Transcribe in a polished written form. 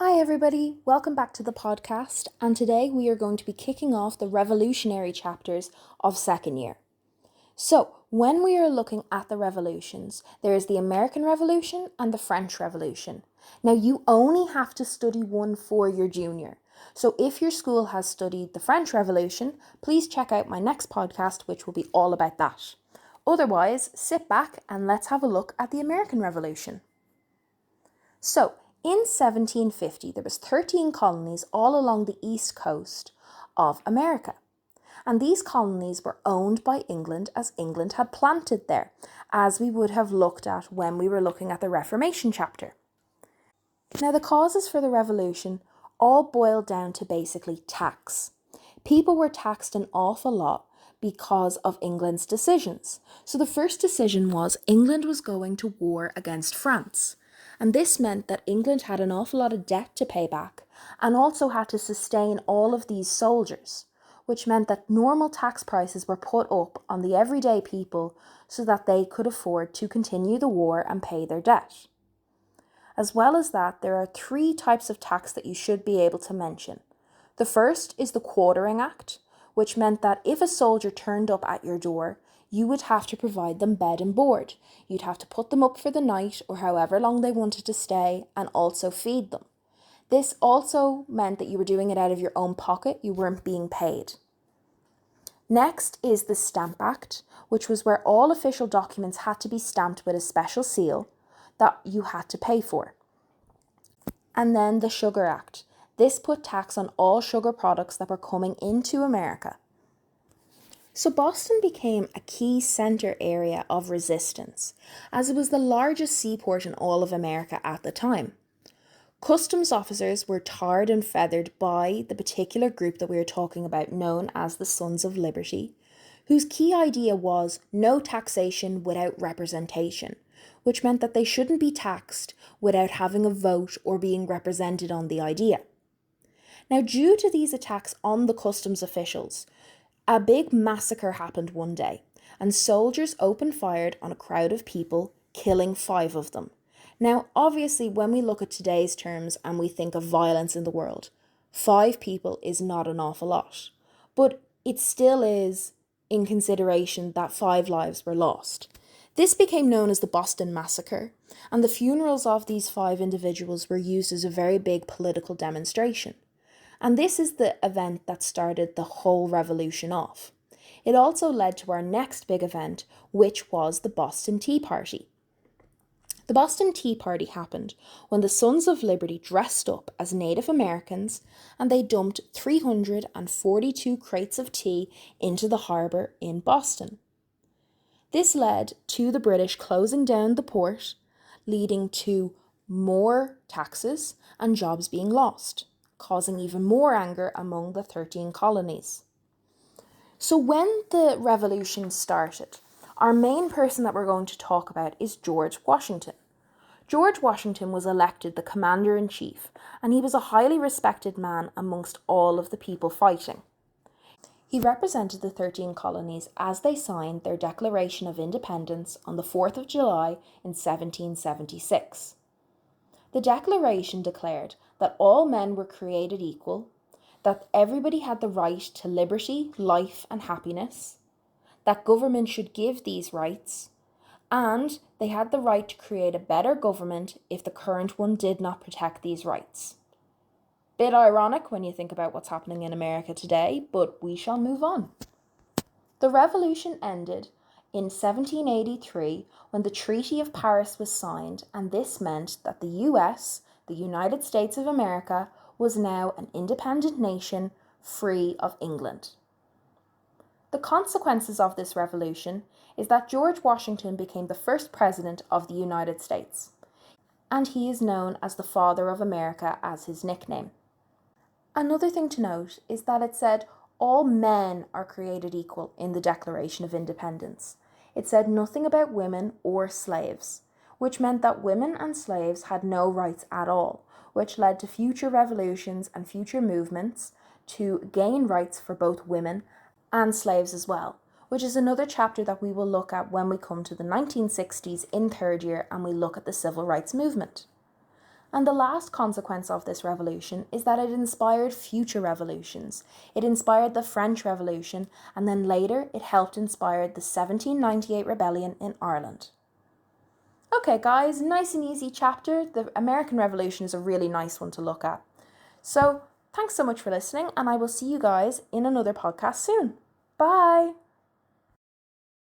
Hi everybody, welcome back to the podcast, and today we are going to be kicking off the revolutionary chapters of second year. So, when we are looking at the revolutions, there is the American Revolution and the French Revolution. Now, you only have to study one for your junior. So, if your school has studied the French Revolution, please check out my next podcast, which will be all about that. Otherwise, sit back and let's have a look at the American Revolution. So, in 1750, there was 13 colonies all along the east coast of America. And these colonies were owned by England as England had planted there, as we would have looked at when we were looking at the Reformation chapter. Now, the causes for the revolution all boiled down to basically tax. People were taxed an awful lot because of England's decisions. So the first decision was England was going to war against France. And this meant that England had an awful lot of debt to pay back and also had to sustain all of these soldiers, which meant that normal tax prices were put up on the everyday people so that they could afford to continue the war and pay their debt. As well as that, there are three types of tax that you should be able to mention. The first is the Quartering Act, which meant that if a soldier turned up at your door, you would have to provide them bed and board. You'd have to put them up for the night or however long they wanted to stay and also feed them. This also meant that you were doing it out of your own pocket, you weren't being paid. Next is the Stamp Act, which was where all official documents had to be stamped with a special seal that you had to pay for. And then the Sugar Act. This put tax on all sugar products that were coming into America. So Boston became a key centre area of resistance, as it was the largest seaport in all of America at the time. Customs officers were tarred and feathered by the particular group that we are talking about, known as the Sons of Liberty, whose key idea was no taxation without representation, which meant that they shouldn't be taxed without having a vote or being represented on the idea. Now, due to these attacks on the customs officials, a big massacre happened one day, and soldiers opened fire on a crowd of people, killing 5 of them. Now, obviously, when we look at today's terms and we think of violence in the world, 5 people is not an awful lot. But it still is in consideration that 5 lives were lost. This became known as the Boston Massacre, and the funerals of these 5 individuals were used as a very big political demonstration. And this is the event that started the whole revolution off. It also led to our next big event, which was the Boston Tea Party. The Boston Tea Party happened when the Sons of Liberty dressed up as Native Americans and they dumped 342 crates of tea into the harbour in Boston. This led to the British closing down the port, leading to more taxes and jobs being lost, causing even more anger among the 13 colonies. So when the revolution started, our main person that we're going to talk about is George Washington. George Washington was elected the commander-in-chief, and he was a highly respected man amongst all of the people fighting. He represented the 13 colonies as they signed their Declaration of Independence on the 4th of July in 1776. The Declaration declared that all men were created equal, that everybody had the right to liberty, life, and happiness, that government should give these rights, and they had the right to create a better government if the current one did not protect these rights. Bit ironic when you think about what's happening in America today, but we shall move on. The revolution ended in 1783 when the Treaty of Paris was signed, and this meant that the US, the United States of America, was now an independent nation free of England. The consequences of this revolution is that George Washington became the first president of the United States, and he is known as the Father of America as his nickname. Another thing to note is that it said all men are created equal in the Declaration of Independence. It said nothing about women or slaves, which meant that women and slaves had no rights at all, which led to future revolutions and future movements to gain rights for both women and slaves as well, which is another chapter that we will look at when we come to the 1960s in third year and we look at the civil rights movement. And the last consequence of this revolution is that it inspired future revolutions. It inspired the French Revolution, and then later it helped inspire the 1798 rebellion in Ireland. Okay guys, nice and easy chapter. The American Revolution is a really nice one to look at. So thanks so much for listening, and I will see you guys in another podcast soon. Bye!